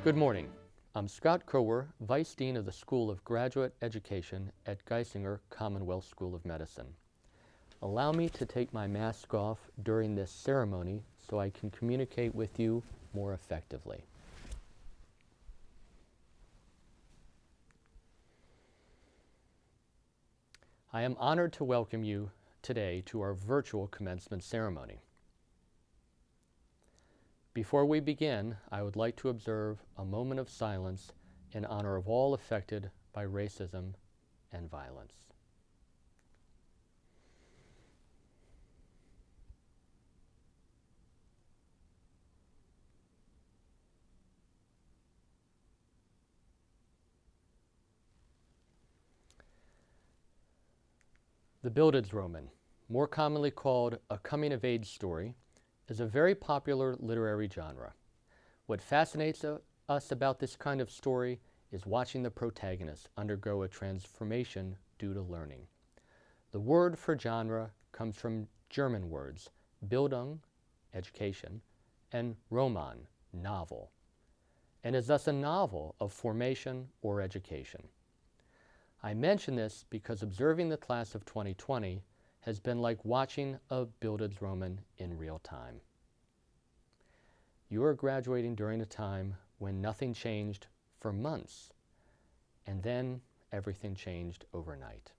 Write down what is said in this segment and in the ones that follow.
Good morning. I'm Scott Krower, Vice Dean of the School of Graduate Education at Geisinger Commonwealth School of Medicine. Allow me to take my mask off during this ceremony so I can communicate with you more effectively. I am honored to welcome you today to our virtual commencement ceremony. Before we begin, I would like to observe a moment of silence in honor of all affected by racism and violence. The Bildungsroman, more commonly called a coming-of-age story, is a very popular literary genre. What fascinates us about this kind of story is watching the protagonist undergo a transformation due to learning. The word for genre comes from German words, Bildung, education, and Roman, novel, and is thus a novel of formation or education. I mention this because observing the class of 2020 has been like watching a Bildungsroman in real time. You are graduating during a time when nothing changed for months, and then everything changed overnight.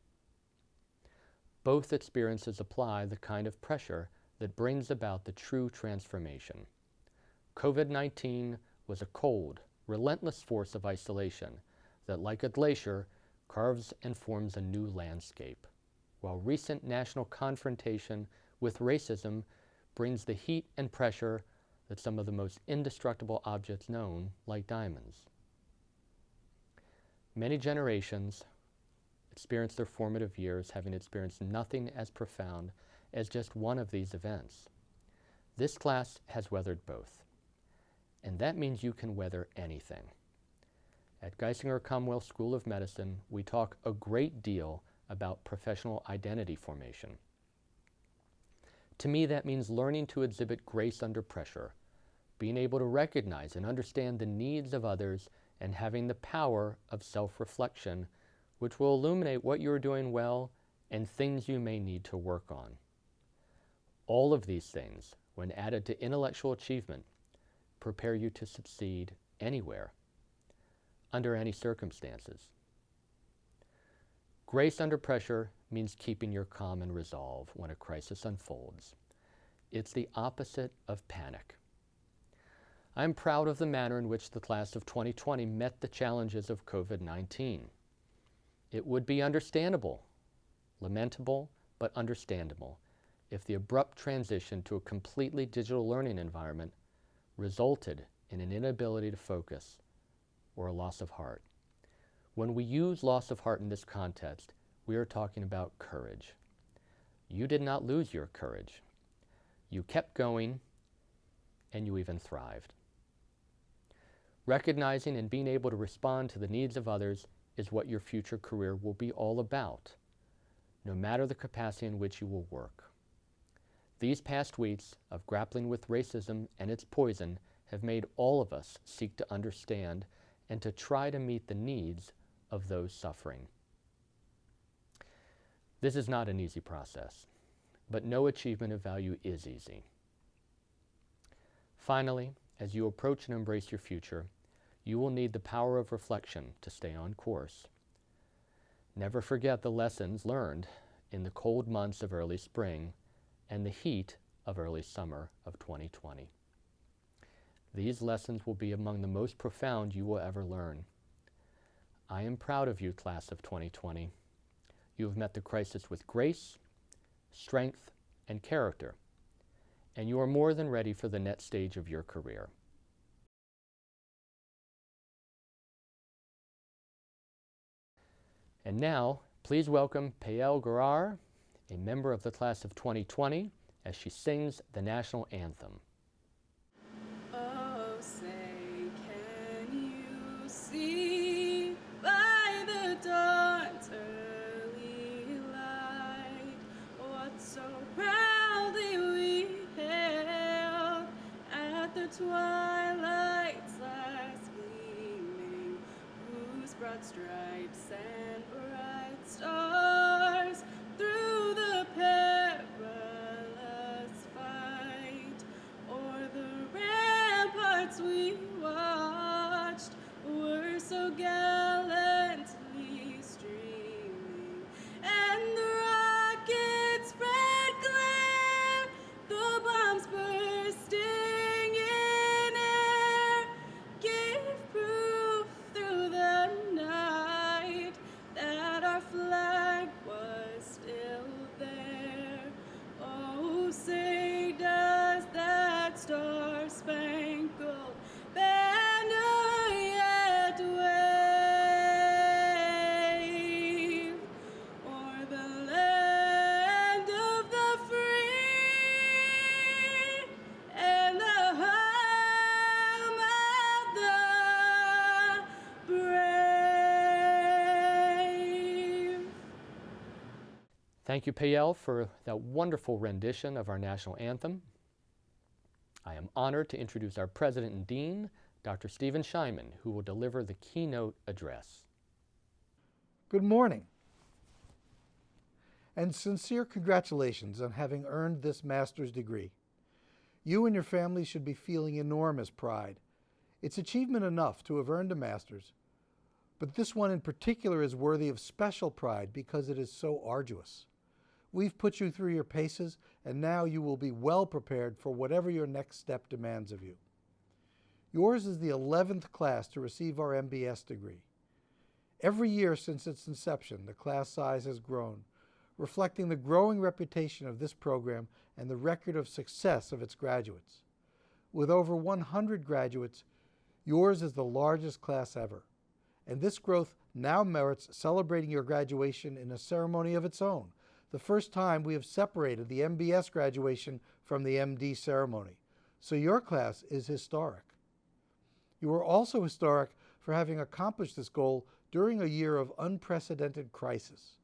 Both experiences apply the kind of pressure that brings about the true transformation. COVID-19 was a cold, relentless force of isolation that, like a glacier, carves and forms a new landscape, while recent national confrontation with racism brings the heat and pressure that some of the most indestructible objects known, like diamonds. Many generations experience their formative years having experienced nothing as profound as just one of these events. This class has weathered both, and that means you can weather anything. At Geisinger Commonwealth School of Medicine, we talk a great deal about professional identity formation. To me, that means learning to exhibit grace under pressure, being able to recognize and understand the needs of others, and having the power of self-reflection, which will illuminate what you are doing well and things you may need to work on. All of these things, when added to intellectual achievement, prepare you to succeed anywhere, under any circumstances. Grace under pressure means keeping your calm and resolve when a crisis unfolds. It's the opposite of panic. I'm proud of the manner in which the class of 2020 met the challenges of COVID-19. It would be understandable, lamentable, but understandable, if the abrupt transition to a completely digital learning environment resulted in an inability to focus or a loss of heart. When we use loss of heart in this context, we are talking about courage. You did not lose your courage. You kept going, and you even thrived. Recognizing and being able to respond to the needs of others is what your future career will be all about, no matter the capacity in which you will work. These past weeks of grappling with racism and its poison have made all of us seek to understand and to try to meet the needs of those suffering. This is not an easy process, but no achievement of value is easy. Finally, as you approach and embrace your future, you will need the power of reflection to stay on course. Never forget the lessons learned in the cold months of early spring and the heat of early summer of 2020. These lessons will be among the most profound you will ever learn. I am proud of you, class of 2020. You have met the crisis with grace, strength, and character, and you are more than ready for the next stage of your career. And now, please welcome Payal Garar, a member of the class of 2020, as she sings the national anthem. Oh, say, can you see by the dawn's early light what so proudly we hailed at the twilight's last gleam? stripes and bright stars through the perilous fight, o'er the ramparts we watched were so gallantly streaming, and the rockets spread glare, the bombs bursting in air gave proof through the night that our flag was still there. Oh, say does that star-spangled banner yet wave o'er the land of the free and the home of the brave? Thank you, Payel, for that wonderful rendition of our national anthem. I am honored to introduce our President and Dean, Dr. Stephen Scheinman, who will deliver the keynote address. Good morning, and sincere congratulations on having earned this master's degree. You and your family should be feeling enormous pride. It's achievement enough to have earned a master's, but this one in particular is worthy of special pride because it is so arduous. We've put you through your paces, and now you will be well prepared for whatever your next step demands of you. Yours is the 11th class to receive our MBS degree. Every year since its inception, the class size has grown, reflecting the growing reputation of this program and the record of success of its graduates. With over 100 graduates, yours is the largest class ever, and this growth now merits celebrating your graduation in a ceremony of its own, the first time we have separated the MBS graduation from the MD ceremony. So your class is historic. You are also historic for having accomplished this goal during a year of unprecedented crisis.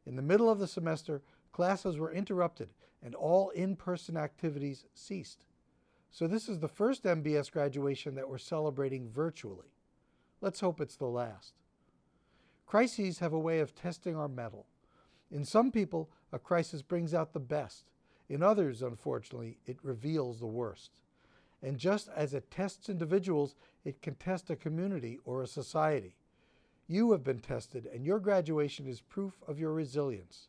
In the middle of the semester, classes were interrupted and all in-person activities ceased. So this is the first MBS graduation that we're celebrating virtually. Let's hope it's the last. Crises have a way of testing our mettle. In some people, a crisis brings out the best. In others, unfortunately, it reveals the worst. And just as it tests individuals, it can test a community or a society. You have been tested, and your graduation is proof of your resilience.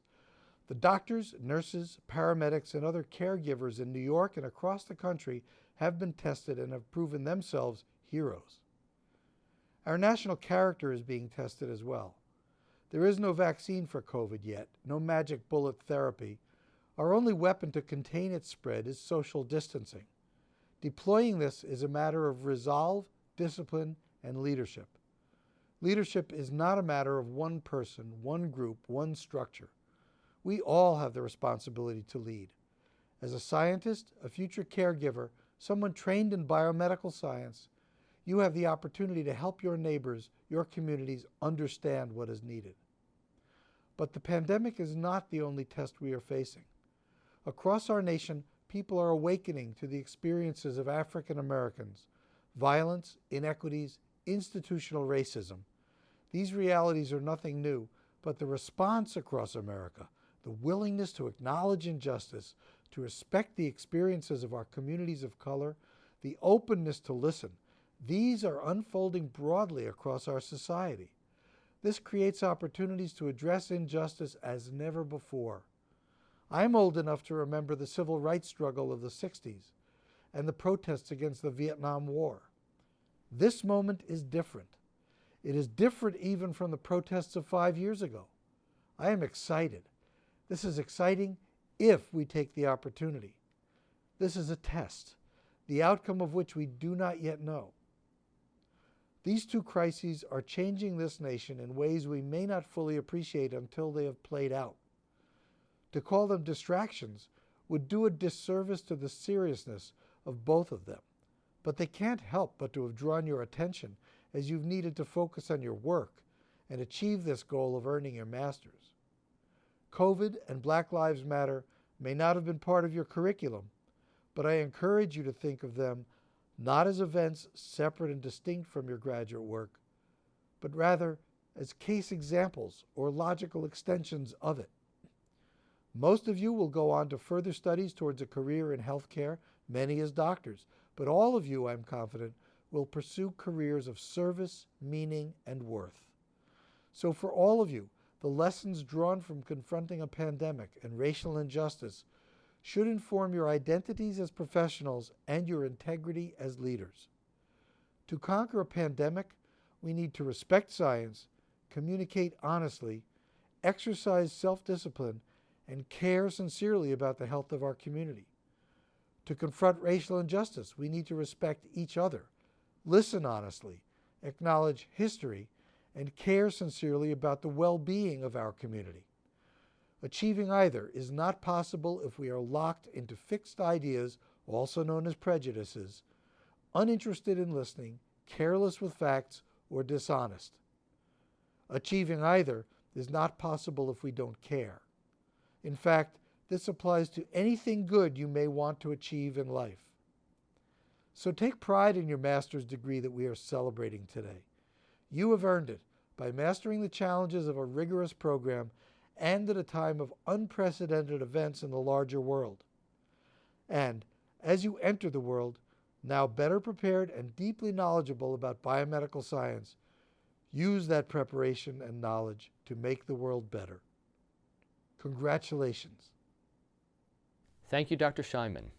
The doctors, nurses, paramedics, and other caregivers in New York and across the country have been tested and have proven themselves heroes. Our national character is being tested as well. There is no vaccine for COVID yet, no magic bullet therapy. Our only weapon to contain its spread is social distancing. Deploying this is a matter of resolve, discipline, and leadership. Leadership is not a matter of one person, one group, one structure. We all have the responsibility to lead. As a scientist, a future caregiver, someone trained in biomedical science, you have the opportunity to help your neighbors, your communities understand what is needed. But the pandemic is not the only test we are facing. Across our nation, people are awakening to the experiences of African Americans, violence, inequities, institutional racism. These realities are nothing new, but the response across America, the willingness to acknowledge injustice, to respect the experiences of our communities of color, the openness to listen, these are unfolding broadly across our society. This creates opportunities to address injustice as never before. I'm old enough to remember the civil rights struggle of the 60s and the protests against the Vietnam War. This moment is different. It is different even from the protests of 5 years ago. I am excited. This is exciting if we take the opportunity. This is a test, the outcome of which we do not yet know. These two crises are changing this nation in ways we may not fully appreciate until they have played out. To call them distractions would do a disservice to the seriousness of both of them, but they can't help but to have drawn your attention as you've needed to focus on your work and achieve this goal of earning your master's. COVID and Black Lives Matter may not have been part of your curriculum, but I encourage you to think of them not as events separate and distinct from your graduate work, but rather as case examples or logical extensions of it. Most of you will go on to further studies towards a career in healthcare, many as doctors, but all of you, I'm confident, will pursue careers of service, meaning, and worth. So for all of you, the lessons drawn from confronting a pandemic and racial injustice should inform your identities as professionals and your integrity as leaders. To conquer a pandemic, we need to respect science, communicate honestly, exercise self-discipline, and care sincerely about the health of our community. To confront racial injustice, we need to respect each other, listen honestly, acknowledge history, and care sincerely about the well-being of our community. Achieving either is not possible if we are locked into fixed ideas, also known as prejudices, uninterested in listening, careless with facts, or dishonest. Achieving either is not possible if we don't care. In fact, this applies to anything good you may want to achieve in life. So take pride in your master's degree that we are celebrating today. You have earned it by mastering the challenges of a rigorous program and at a time of unprecedented events in the larger world. And as you enter the world, now better prepared and deeply knowledgeable about biomedical science, use that preparation and knowledge to make the world better. Congratulations. Thank you, Dr. Scheinman.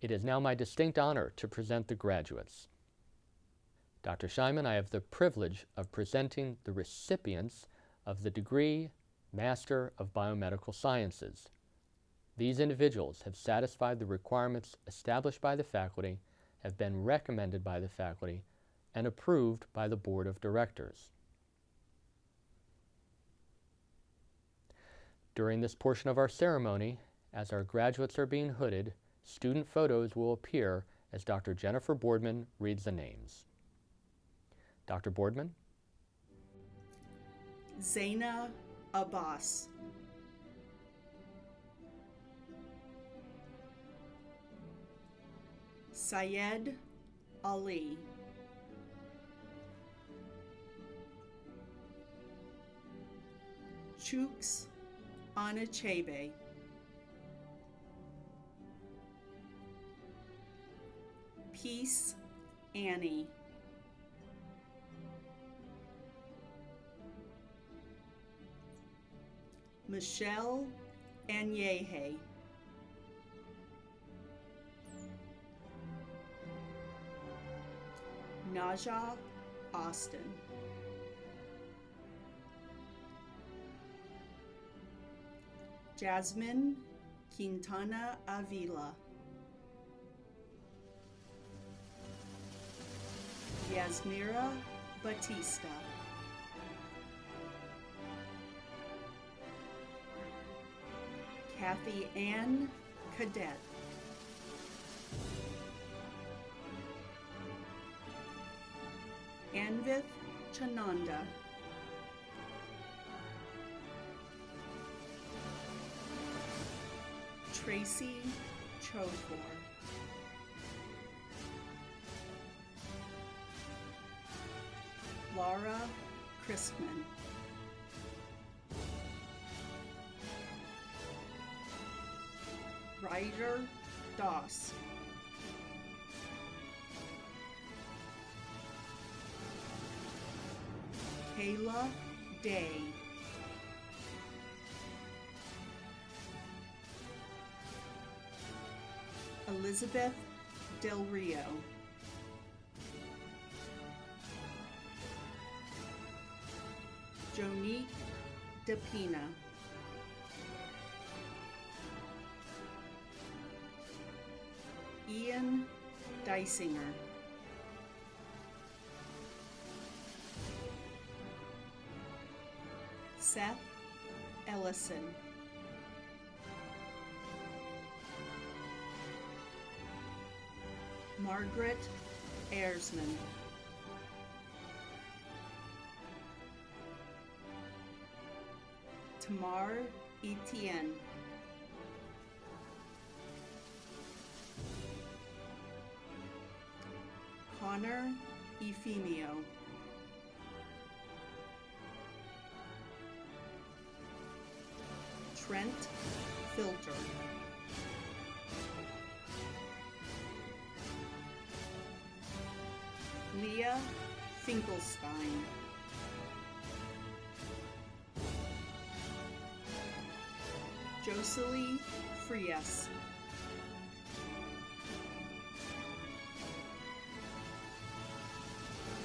It is now my distinct honor to present the graduates. Dr. Scheinman, I have the privilege of presenting the recipients of the degree Master of Biomedical Sciences. These individuals have satisfied the requirements established by the faculty, have been recommended by the faculty, and approved by the Board of Directors. During this portion of our ceremony, as our graduates are being hooded, student photos will appear as Dr. Jennifer Boardman reads the names. Dr. Boardman? Zaina Abbas. Syed Ali. Chooks Anachebe. Peace Annie. Michelle Anyehe. Naja Austin. Jasmine Quintana Avila. Yasmira Batista. Kathy Ann Cadet. Anvith Chananda. Tracy Chofor. Laura Crispman. Ryder Doss. Kayla Day. Elizabeth Del Rio. Jonique DePina. Ian Dysinger. Seth Ellison. Margaret Ayersman. Tamar Etienne. Connor Euphemio. Trent Filter. Leah Finkelstein. Jocelyn Frias.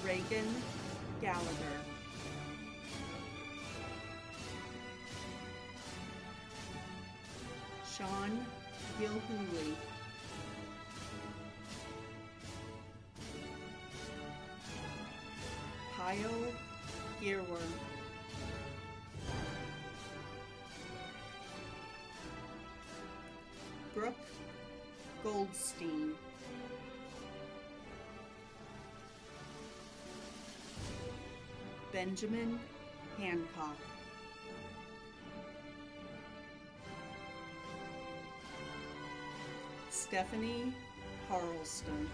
Reagan Gallagher. Sean Gilhooly. Kyle Gearwer. Brooke Goldstein. Benjamin Hancock. Stephanie Harleston.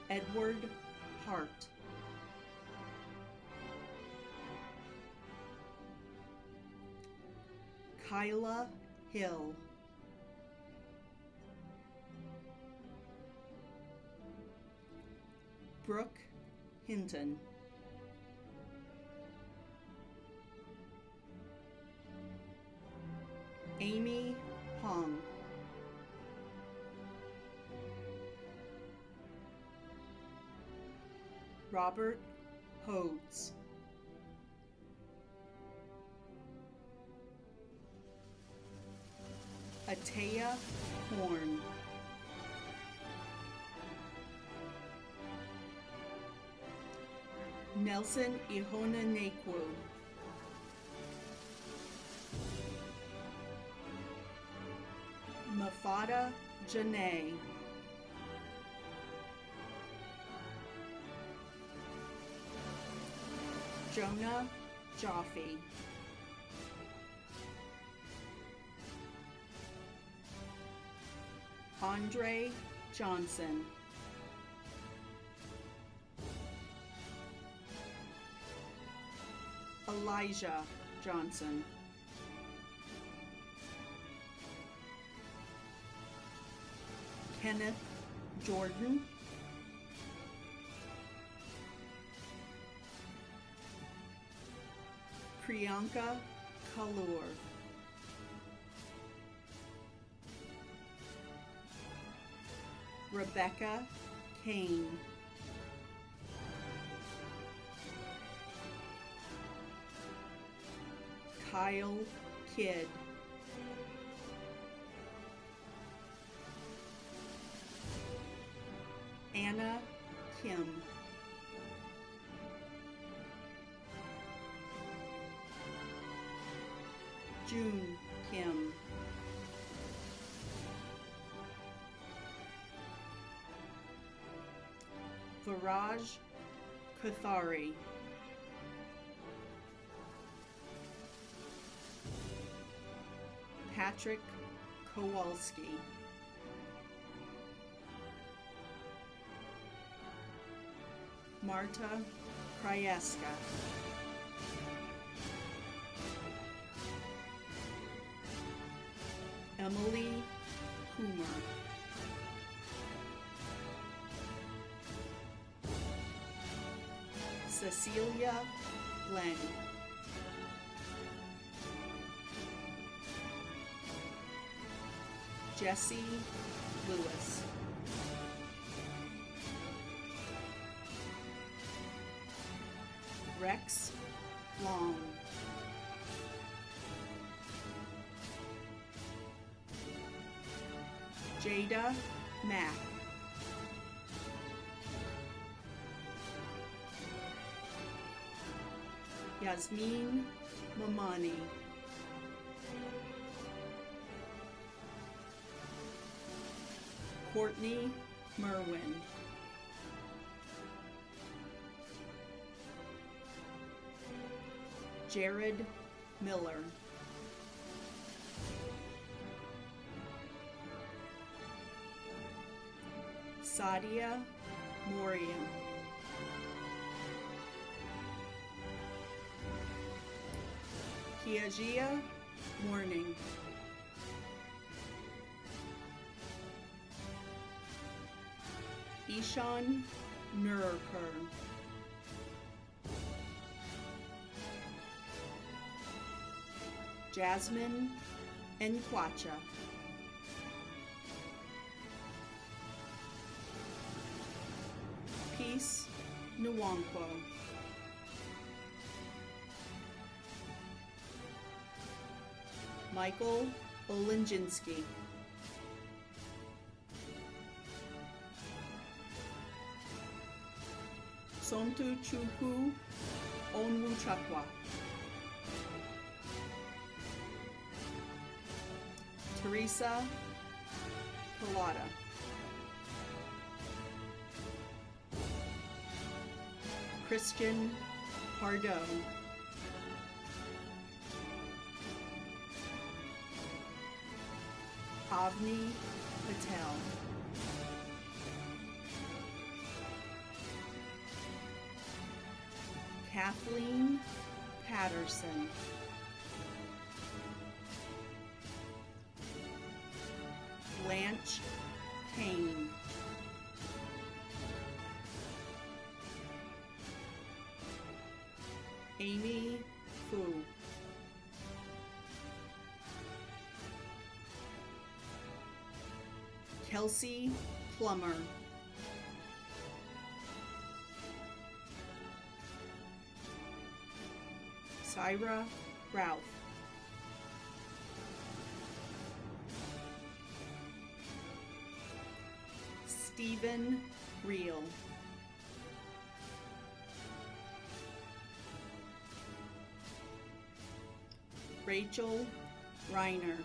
Edward Hart. Kyla Hill. Brooke Hinton. Amy Hong. Robert Hodes. Atea Horn. Nelson Ihona Nekwu. Mafada Janae. Jonah Jaffe. Andre Johnson. Elijah Johnson. Kenneth Jordan. Priyanka Kalur. Rebecca Kane. Kyle Kidd. Anna Kim. June Kim. Viraj Kothari. Patrick Kowalski. Marta Krajewska. Emily Coomer. Cecilia Leng. Jesse Lewis. Rex Long. Jada Mack. Yasmin Mamani. Courtney Merwin. Jared Miller. Sadia Morian. Tiajia, morning. Ishan Nurker. Jasmine Nkwacha. Peace Nwankwo. Michael Olenjinski. Sontu Chukwu Onwuchakwa. Teresa Pilata. Christian Pardo. Avni Patel. Kathleen Patterson. Blanche Payne. Amy Fu. Kelsey Plummer. Syra Ralph. Stephen Reel. Rachel Reiner.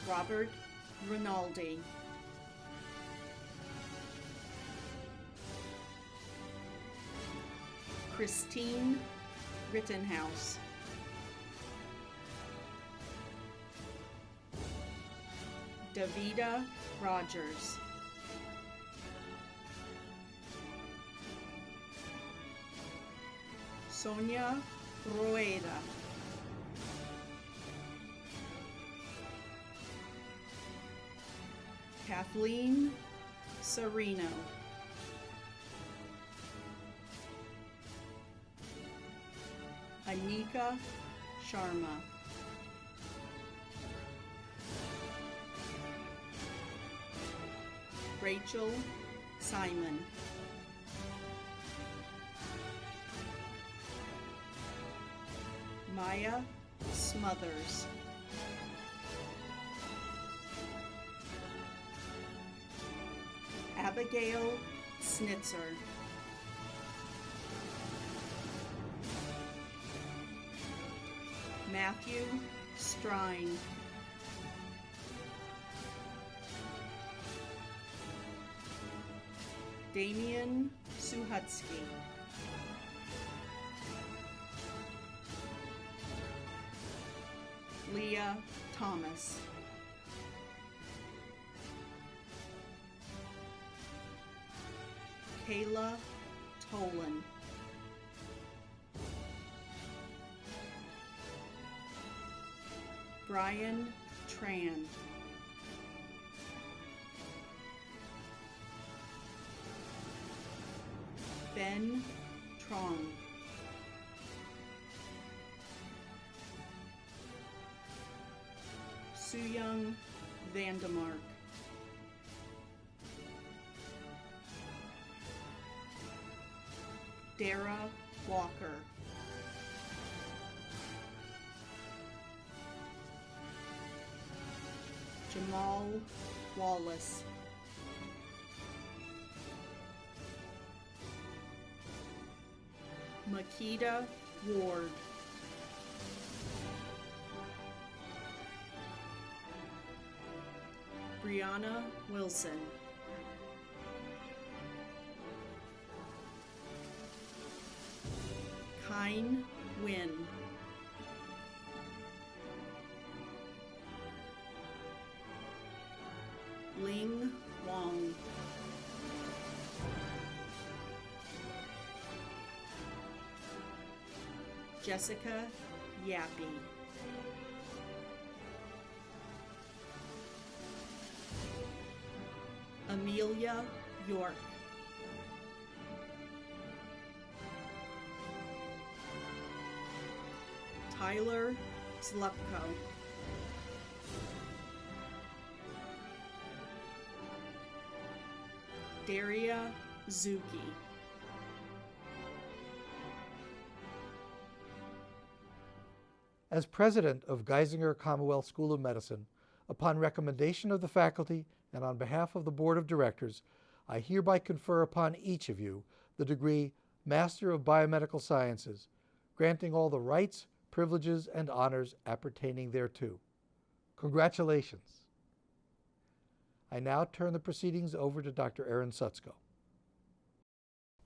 Robert Rinaldi. Christine Rittenhouse. Davida Rogers. Sonia Rueda. Kathleen Sereno. Anika Sharma. Rachel Simon. Maya Smothers. Abigail Snitzer. Matthew Strine. Damian Suhutsky. Leah Thomas. Kayla Tolan. Brian Tran. Ben Trong. Suyung Vandemark. Dara Walker. Jamal Wallace. Makita Ward. Brianna Wilson. Kine Wynn. Ling Wong. Jessica Yappy. Amelia York. Tyler Zlepko. Daria Zuki. As president of Geisinger Commonwealth School of Medicine, upon recommendation of the faculty and on behalf of the Board of Directors, I hereby confer upon each of you the degree Master of Biomedical Sciences, granting all the rights, privileges, and honors appertaining thereto. Congratulations. I now turn the proceedings over to Dr. Erin Sutsko.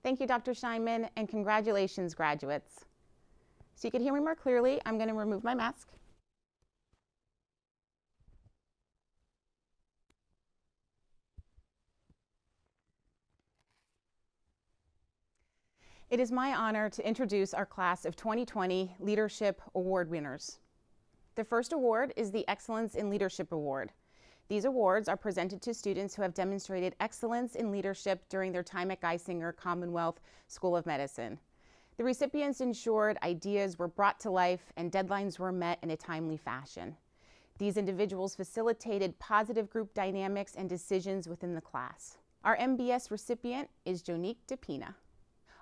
Thank you, Dr. Scheinman, and congratulations, graduates. So you can hear me more clearly, I'm going to remove my mask. It is my honor to introduce our class of 2020 Leadership Award winners. The first award is the Excellence in Leadership Award. These awards are presented to students who have demonstrated excellence in leadership during their time at Geisinger Commonwealth School of Medicine. The recipients ensured ideas were brought to life and deadlines were met in a timely fashion. These individuals facilitated positive group dynamics and decisions within the class. Our MBS recipient is Jonique DePina.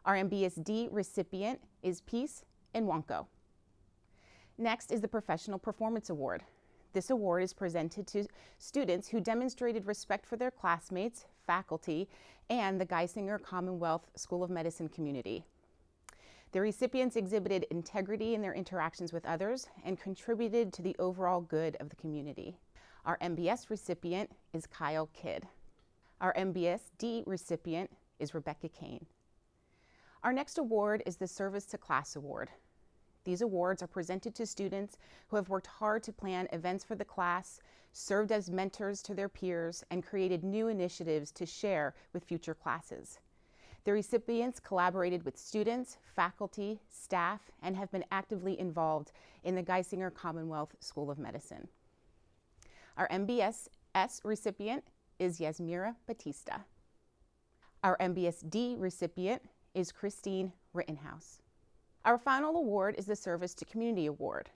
Our MBSD recipient is Peace Nwanko. Next is the Professional Performance Award. This award is presented to students who demonstrated respect for their classmates, faculty, and the Geisinger Commonwealth School of Medicine community. The recipients exhibited integrity in their interactions with others and contributed to the overall good of the community. Our MBS recipient is Kyle Kidd. Our MBSD recipient is Rebecca Kane. Our next award is the Service to Class Award. These awards are presented to students who have worked hard to plan events for the class, served as mentors to their peers, and created new initiatives to share with future classes. The recipients collaborated with students, faculty, staff, and have been actively involved in the Geisinger Commonwealth School of Medicine. Our MBSS recipient is Yasmira Batista. Our MBSD recipient is Christine Rittenhouse. Our final award is the Service to Community Award.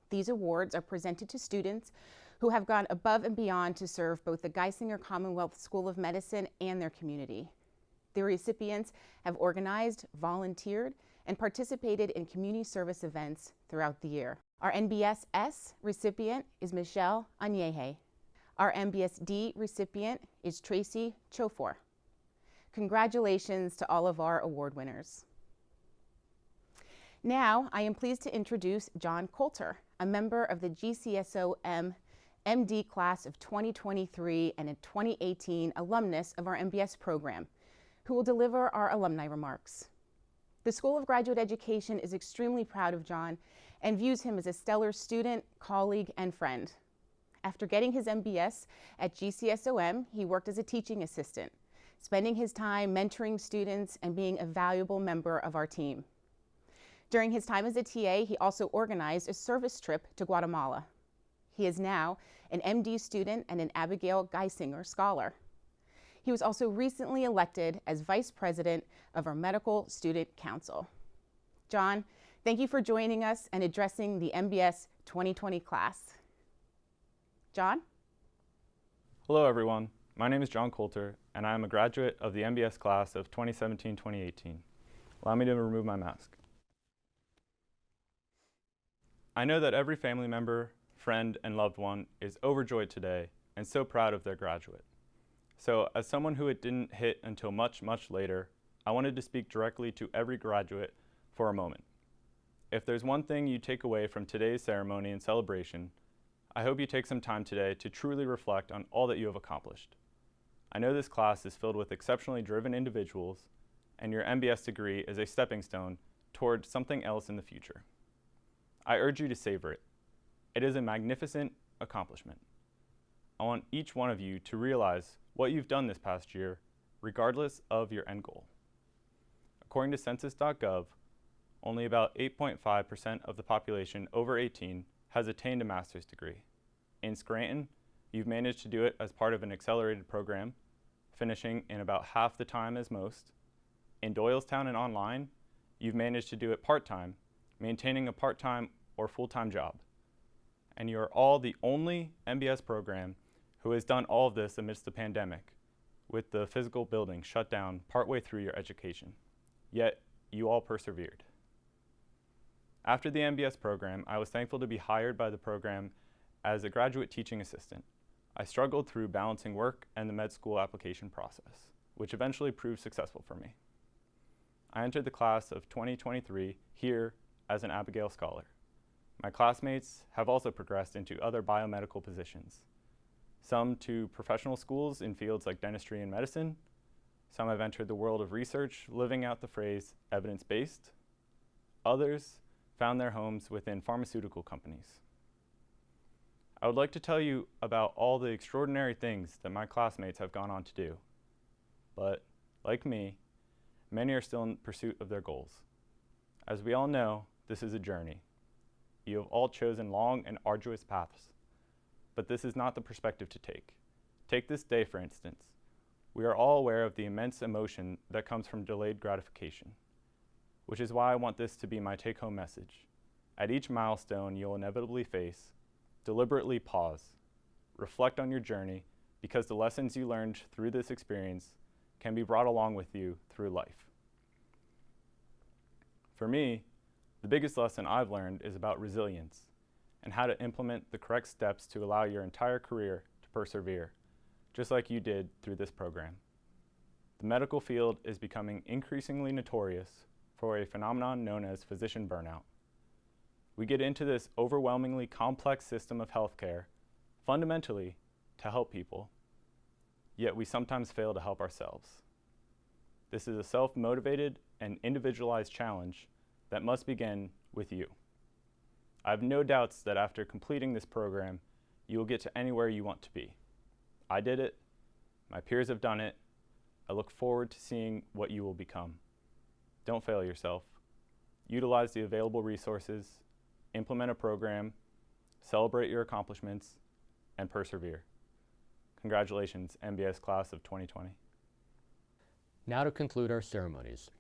These awards are presented to students who have gone above and beyond to serve both the Geisinger Commonwealth School of Medicine and their community. The recipients have organized, volunteered, and participated in community service events throughout the year. Our NBSS recipient is Michelle Anyehe. Our MBSD recipient is Tracy Chofor. Congratulations to all of our award winners. Now, I am pleased to introduce John Coulter, a member of the GCSOM MD class of 2023 and a 2018 alumnus of our MBS program, who will deliver our alumni remarks. The School of Graduate Education is extremely proud of John and views him as a stellar student, colleague, and friend. After getting his MBS at GCSOM, he worked as a teaching assistant, spending his time mentoring students and being a valuable member of our team. During his time as a TA, he also organized a service trip to Guatemala. He is now an MD student and an Abigail Geisinger Scholar. He was also recently elected as Vice President of our Medical Student Council. John, thank you for joining us and addressing the MBS 2020 class. John? Hello everyone, my name is John Coulter and I am a graduate of the MBS class of 2017-2018. Allow me to remove my mask. I know that every family member, friend, and loved one is overjoyed today and so proud of their graduate. So as someone who it didn't hit until much, much later, I wanted to speak directly to every graduate for a moment. If there's one thing you take away from today's ceremony and celebration, I hope you take some time today to truly reflect on all that you have accomplished. I know this class is filled with exceptionally driven individuals, and your MBS degree is a stepping stone toward something else in the future. I urge you to savor it. It is a magnificent accomplishment. I want each one of you to realize what you've done this past year, regardless of your end goal. According to census.gov, only about 8.5% of the population over 18 has attained a master's degree. In Scranton, you've managed to do it as part of an accelerated program, finishing in about half the time as most. In Doylestown and online, you've managed to do it part-time, maintaining a part-time or full-time job. And you are all the only MBS program who has done all of this amidst the pandemic, with the physical building shut down partway through your education. Yet, you all persevered. After the MBS program, I was thankful to be hired by the program as a graduate teaching assistant. I struggled through balancing work and the med school application process, which eventually proved successful for me. I entered the class of 2023 here as an Abigail Scholar. My classmates have also progressed into other biomedical positions, some to professional schools in fields like dentistry and medicine. Some have entered the world of research, living out the phrase evidence-based. Others found their homes within pharmaceutical companies. I would like to tell you about all the extraordinary things that my classmates have gone on to do. But, like me, many are still in pursuit of their goals. As we all know, this is a journey. You have all chosen long and arduous paths, but this is not the perspective to take. Take this day, for instance. We are all aware of the immense emotion that comes from delayed gratification, which is why I want this to be my take-home message. At each milestone you'll inevitably face, deliberately pause, reflect on your journey, because the lessons you learned through this experience can be brought along with you through life. For me, the biggest lesson I've learned is about resilience and how to implement the correct steps to allow your entire career to persevere, just like you did through this program. The medical field is becoming increasingly notorious for a phenomenon known as physician burnout. We get into this overwhelmingly complex system of healthcare fundamentally to help people, yet we sometimes fail to help ourselves. This is a self-motivated and individualized challenge that must begin with you. I have no doubts that after completing this program, you will get to anywhere you want to be. I did it. My peers have done it. I look forward to seeing what you will become. Don't fail yourself. Utilize the available resources, implement a program, celebrate your accomplishments, and persevere. Congratulations, MBS Class of 2020. Now to conclude our ceremonies,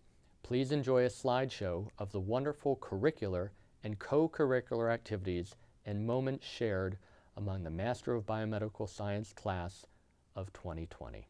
please enjoy a slideshow of the wonderful curricular and co-curricular activities and moments shared among the Master of Biomedical Science class of 2020.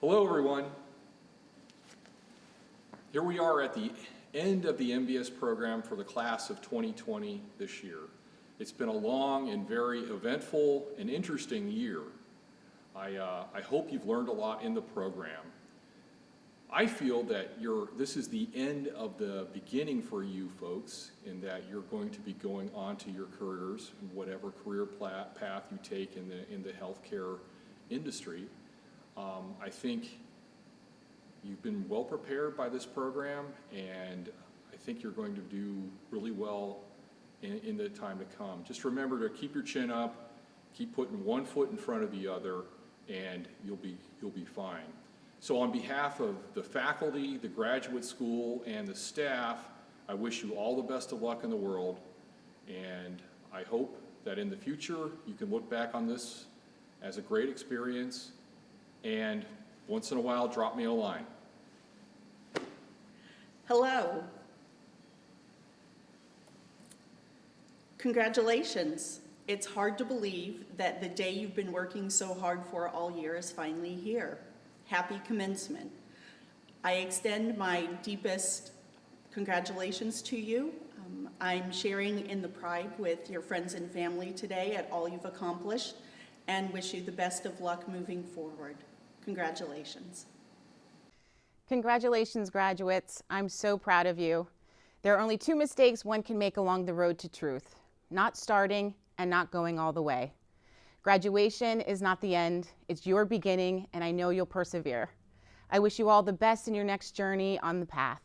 Hello, everyone. Here we are at the end of the MBS program for the class of 2020 this year. It's been a long and very eventful and interesting year. I hope you've learned a lot in the program. I feel that this is the end of the beginning for you folks, in that you're going to be going on to your careers, whatever career path you take in the healthcare industry. I think you've been well prepared by this program, and I think you're going to do really well in the time to come. Just remember to keep your chin up, keep putting one foot in front of the other, and you'll be fine. So on behalf of the faculty, the graduate school, and the staff, I wish you all the best of luck in the world, and I hope that in the future you can look back on this as a great experience, and once in a while drop me a line. Hello. Congratulations. It's hard to believe that the day you've been working so hard for all year is finally here. Happy commencement. I extend my deepest congratulations to you. I'm sharing in the pride with your friends and family today at all you've accomplished, and wish you the best of luck moving forward. Congratulations. Congratulations, graduates. I'm so proud of you. There are only 2 mistakes one can make along the road to truth: not starting and not going all the way. Graduation is not the end, it's your beginning, and I know you'll persevere. I wish you all the best in your next journey on the path.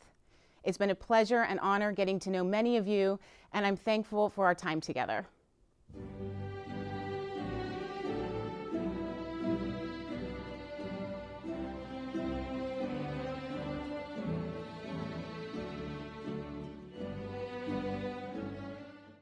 It's been a pleasure and honor getting to know many of you, and I'm thankful for our time together.